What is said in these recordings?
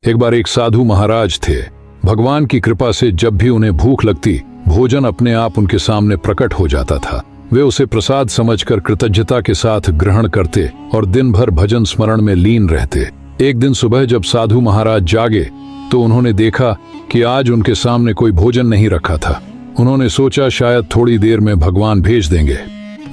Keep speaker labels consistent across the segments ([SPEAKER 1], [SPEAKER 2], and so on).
[SPEAKER 1] एक बार एक साधु महाराज थे। भगवान की कृपा से जब भी उन्हें भूख लगती, भोजन अपने आप उनके सामने प्रकट हो जाता था। वे उसे प्रसाद समझकर कृतज्ञता के साथ ग्रहण करते और दिन भर भजन स्मरण में लीन रहते। एक दिन सुबह जब साधु महाराज जागे तो उन्होंने देखा कि आज उनके सामने कोई भोजन नहीं रखा था। उन्होंने सोचा शायद थोड़ी देर में भगवान भेज देंगे।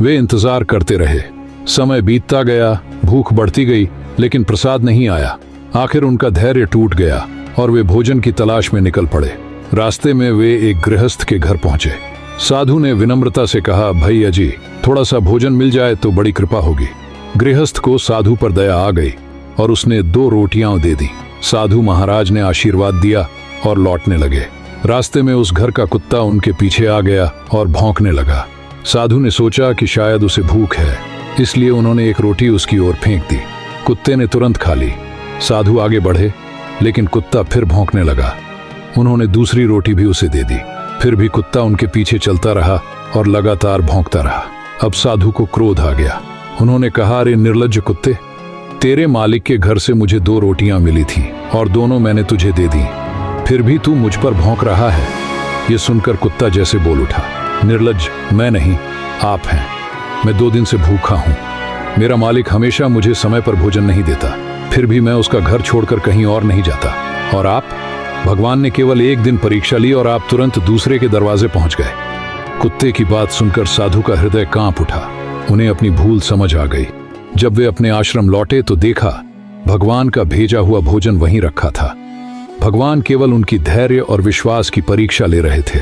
[SPEAKER 1] वे इंतजार करते रहे। समय बीतता गया, भूख बढ़ती गई, लेकिन प्रसाद नहीं आया। आखिर उनका धैर्य टूट गया और वे भोजन की तलाश में निकल पड़े। रास्ते में वे एक गृहस्थ के घर पहुंचे। साधु ने विनम्रता से कहा, भैया जी, थोड़ा सा भोजन मिल जाए तो बड़ी कृपा होगी। गृहस्थ को साधु पर दया आ गई और उसने 2 रोटियां दे दी। साधु महाराज ने आशीर्वाद दिया और लौटने लगे। रास्ते में उस घर का कुत्ता उनके पीछे आ गया और भौंकने लगा। साधु ने सोचा कि शायद उसे भूख है, इसलिए उन्होंने एक रोटी उसकी ओर फेंक दी। कुत्ते ने तुरंत खा ली। साधु आगे बढ़े, लेकिन कुत्ता फिर भौंकने लगा। उन्होंने दूसरी रोटी भी उसे दे दी, फिर भी कुत्ता उनके पीछे चलता रहा और लगातार भौंकता रहा। अब साधु को क्रोध आ गया। उन्होंने कहा, अरे निर्लज्ज कुत्ते, तेरे मालिक के घर से मुझे 2 रोटियां मिली थी और दोनों मैंने तुझे दे दी, फिर भी तू मुझ पर भौंक रहा है। ये सुनकर कुत्ता जैसे बोल उठा, निर्लज्ज मैं नहीं, आप हैं। मैं 2 दिन से भूखा हूँ। मेरा मालिक हमेशा मुझे समय पर भोजन नहीं देता, फिर भी मैं उसका घर छोड़कर कहीं और नहीं जाता। और आप? भगवान ने केवल 1 दिन परीक्षा ली और आप तुरंत दूसरे के दरवाजे पहुंच गए। कुत्ते की बात सुनकर साधु का हृदय कांप उठा। उन्हें अपनी भूल समझ आ गई। जब वे अपने आश्रम लौटे तो देखा भगवान का भेजा हुआ भोजन वहीं रखा था। भगवान केवल उनकी धैर्य और विश्वास की परीक्षा ले रहे थे।